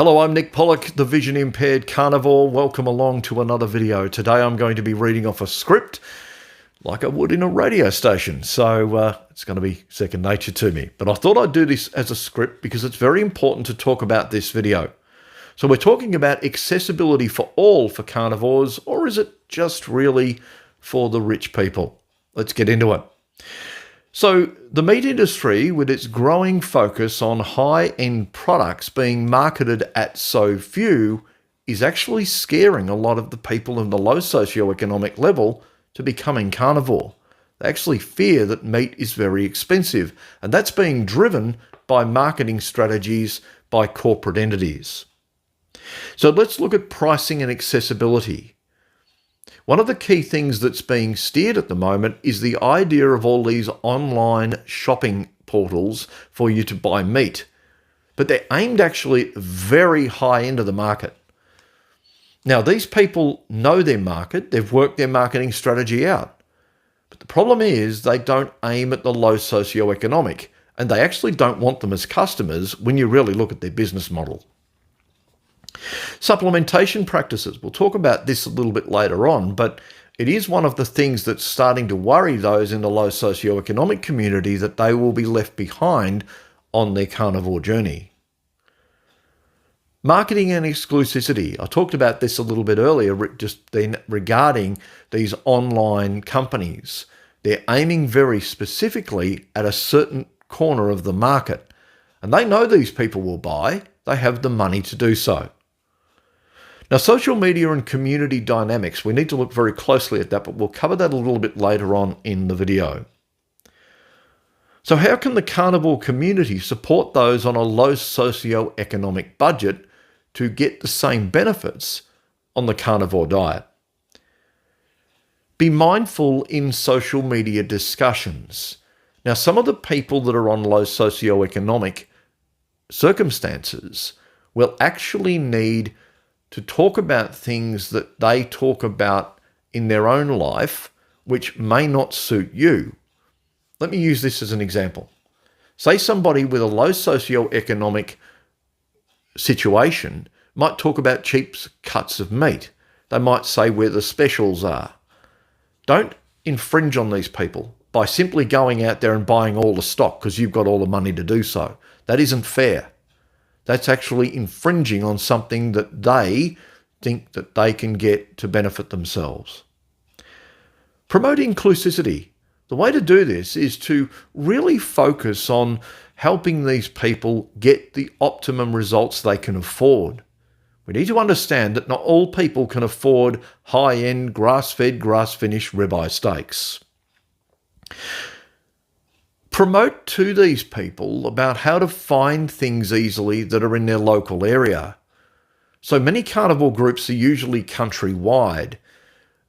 Hello, I'm Nick Pollock, the vision impaired carnivore. Welcome along to another video. Today I'm going to be reading off a script like I would in a radio station. So it's going to be second nature to me. But I thought I'd do this as a script because it's very important to talk about this video. So we're talking about accessibility for all for carnivores, or is it just really for the rich people? Let's get into it. So the meat industry, with its growing focus on high-end products being marketed at so few, is actually scaring a lot of the people in the low socio-economic level to becoming carnivore. They actually fear that meat is very expensive, and that's being driven by marketing strategies by corporate entities. So let's look at pricing and accessibility. One of the key things that's being steered at the moment is the idea of all these online shopping portals for you to buy meat. But they're aimed actually at the very high end of the market. Now, these people know their market. They've worked their marketing strategy out. But the problem is they don't aim at the low socioeconomic, and they actually don't want them as customers when you really look at their business model. Supplementation practices. We'll talk about this a little bit later on, but it is one of the things that's starting to worry those in the low socioeconomic community that they will be left behind on their carnivore journey. Marketing and exclusivity. I talked about this a little bit earlier, just then regarding these online companies. They're aiming very specifically at a certain corner of the market, and they know these people will buy. They have the money to do so. Now, social media and community dynamics, we need to look very closely at that, but we'll cover that a little bit later on in the video. So how can the carnivore community support those on a low socio-economic budget to get the same benefits on the carnivore diet? Be mindful in social media discussions. Now, some of the people that are on low socio-economic circumstances will actually need to talk about things that they talk about in their own life, which may not suit you. Let me use this as an example. Say somebody with a low socioeconomic situation might talk about cheap cuts of meat. They might say where the specials are. Don't infringe on these people by simply going out there and buying all the stock because you've got all the money to do so. That isn't fair. That's actually infringing on something that they think that they can get to benefit themselves. Promote inclusivity. The way to do this is to really focus on helping these people get the optimum results they can afford. We need to understand that not all people can afford high-end grass-fed, grass-finished ribeye steaks. Promote to these people about how to find things easily that are in their local area. So many carnivore groups are usually countrywide,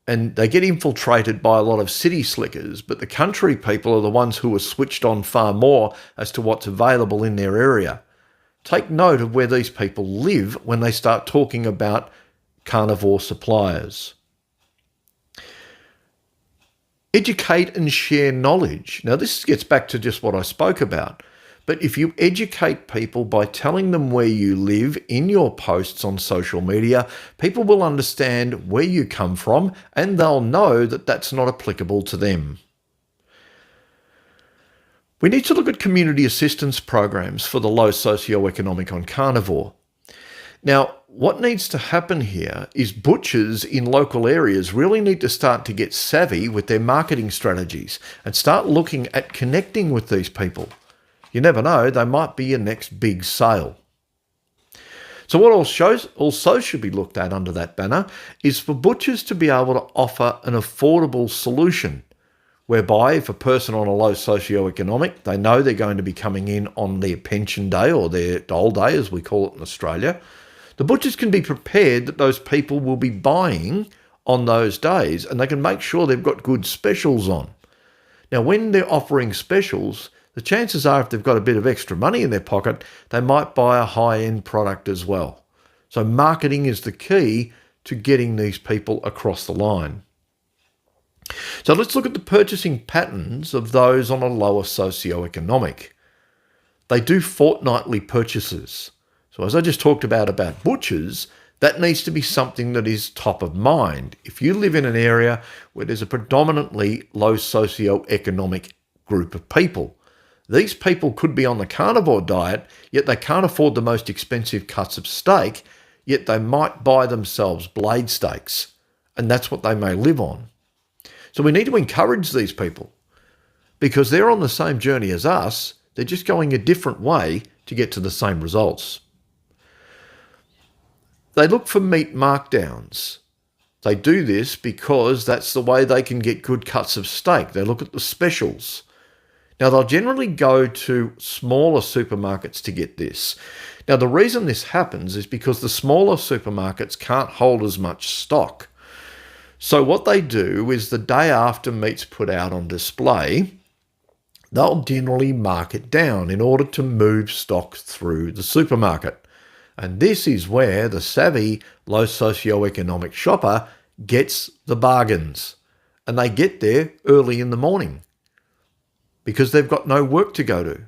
and they get infiltrated by a lot of city slickers, but the country people are the ones who are switched on far more as to what's available in their area. Take note of where these people live when they start talking about carnivore suppliers. Educate and share knowledge. Now, this gets back to just what I spoke about. But if you educate people by telling them where you live in your posts on social media, people will understand where you come from and they'll know that that's not applicable to them. We need to look at community assistance programs for the low socioeconomic on carnivore. Now, what needs to happen here is butchers in local areas really need to start to get savvy with their marketing strategies and start looking at connecting with these people. You never know, they might be your next big sale. So what also should be looked at under that banner is for butchers to be able to offer an affordable solution, whereby if a person on a low socioeconomic, they know they're going to be coming in on their pension day or their dole day, as we call it in Australia, the butchers can be prepared that those people will be buying on those days and they can make sure they've got good specials on. Now, when they're offering specials, the chances are if they've got a bit of extra money in their pocket, they might buy a high-end product as well. So marketing is the key to getting these people across the line. So let's look at the purchasing patterns of those on a lower socioeconomic. They do fortnightly purchases. So as I just talked about butchers, that needs to be something that is top of mind. If you live in an area where there's a predominantly low socio-economic group of people, these people could be on the carnivore diet, yet they can't afford the most expensive cuts of steak, yet they might buy themselves blade steaks, and that's what they may live on. So we need to encourage these people because they're on the same journey as us. They're just going a different way to get to the same results. They look for meat markdowns. They do this because that's the way they can get good cuts of steak. They look at the specials. Now, they'll generally go to smaller supermarkets to get this. Now, the reason this happens is because the smaller supermarkets can't hold as much stock. So what they do is the day after meat's put out on display, they'll generally mark it down in order to move stock through the supermarket. And this is where the savvy low socioeconomic shopper gets the bargains. And they get there early in the morning because they've got no work to go to.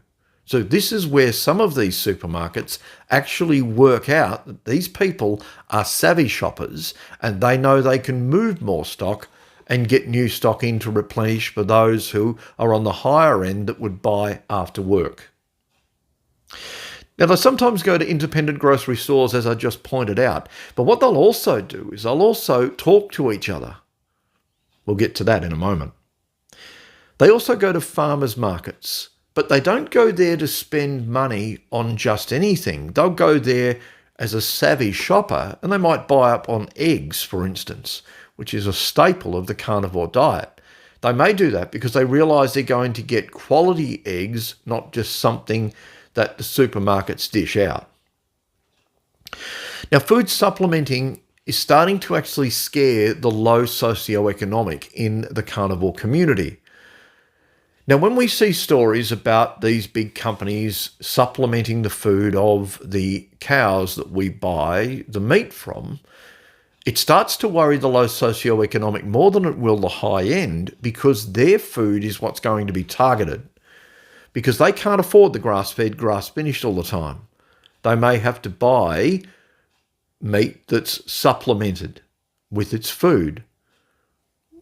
So this is where some of these supermarkets actually work out that these people are savvy shoppers and they know they can move more stock and get new stock in to replenish for those who are on the higher end that would buy after work. Now, they sometimes go to independent grocery stores, as I just pointed out, but what they'll also do is they'll also talk to each other. We'll get to that in a moment. They also go to farmers markets, but they don't go there to spend money on just anything. They'll go there as a savvy shopper, and they might buy up on eggs, for instance, which is a staple of the carnivore diet. They may do that because they realise they're going to get quality eggs, not just something that the supermarkets dish out. Now, food supplementing is starting to actually scare the low socioeconomic in the carnivore community. Now, when we see stories about these big companies supplementing the food of the cows that we buy the meat from, it starts to worry the low socioeconomic more than it will the high end because their food is what's going to be targeted. Because they can't afford the grass-fed, grass-finished all the time. They may have to buy meat that's supplemented with its food.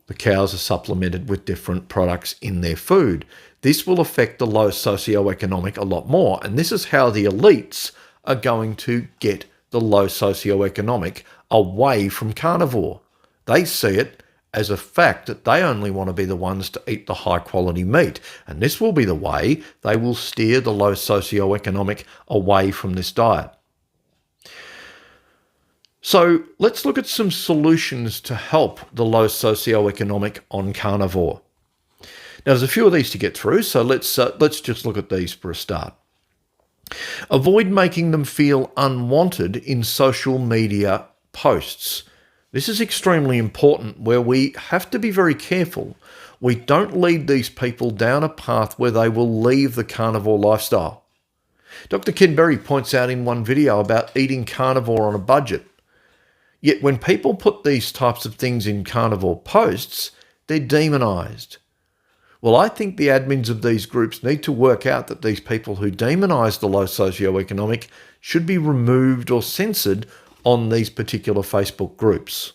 The cows are supplemented with different products in their food. This will affect the low socioeconomic a lot more, and this is how the elites are going to get the low socioeconomic away from carnivore. They see it as a fact that they only want to be the ones to eat the high-quality meat, and this will be the way they will steer the low socioeconomic away from this diet. So let's look at some solutions to help the low socioeconomic on carnivore. Now, there's a few of these to get through, so let's just look at these for a start. Avoid making them feel unwanted in social media posts. This is extremely important where we have to be very careful. We don't lead these people down a path where they will leave the carnivore lifestyle. Dr. Ken Berry points out in one video about eating carnivore on a budget. Yet when people put these types of things in carnivore posts, they're demonized. Well, I think the admins of these groups need to work out that these people who demonize the low socioeconomic should be removed or censored on these particular Facebook groups.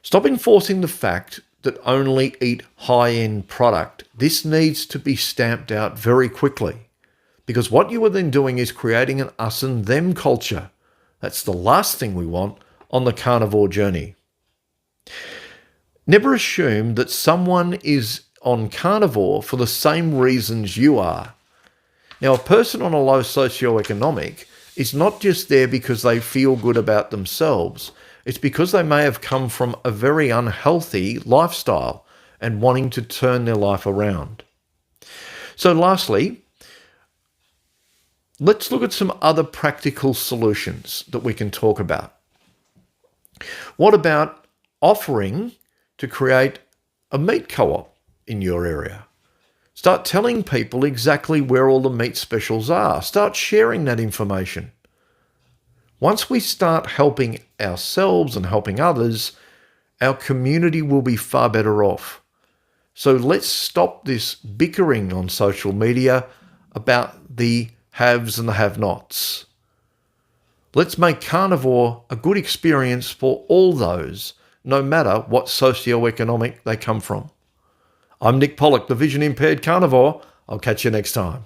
Stop enforcing the fact that only eat high-end product. This needs to be stamped out very quickly because what you are then doing is creating an us and them culture. That's the last thing we want on the carnivore journey. Never assume that someone is on carnivore for the same reasons you are. Now, a person on a low socioeconomic is not just there because they feel good about themselves. It's because they may have come from a very unhealthy lifestyle and wanting to turn their life around. So lastly, let's look at some other practical solutions that we can talk about. What about offering to create a meat co-op in your area? Start telling people exactly where all the meat specials are. Start sharing that information. Once we start helping ourselves and helping others, our community will be far better off. So let's stop this bickering on social media about the haves and the have-nots. Let's make Carnivore a good experience for all those, no matter what socio-economic they come from. I'm Nick Pollock, the vision impaired Carnivore. I'll catch you next time.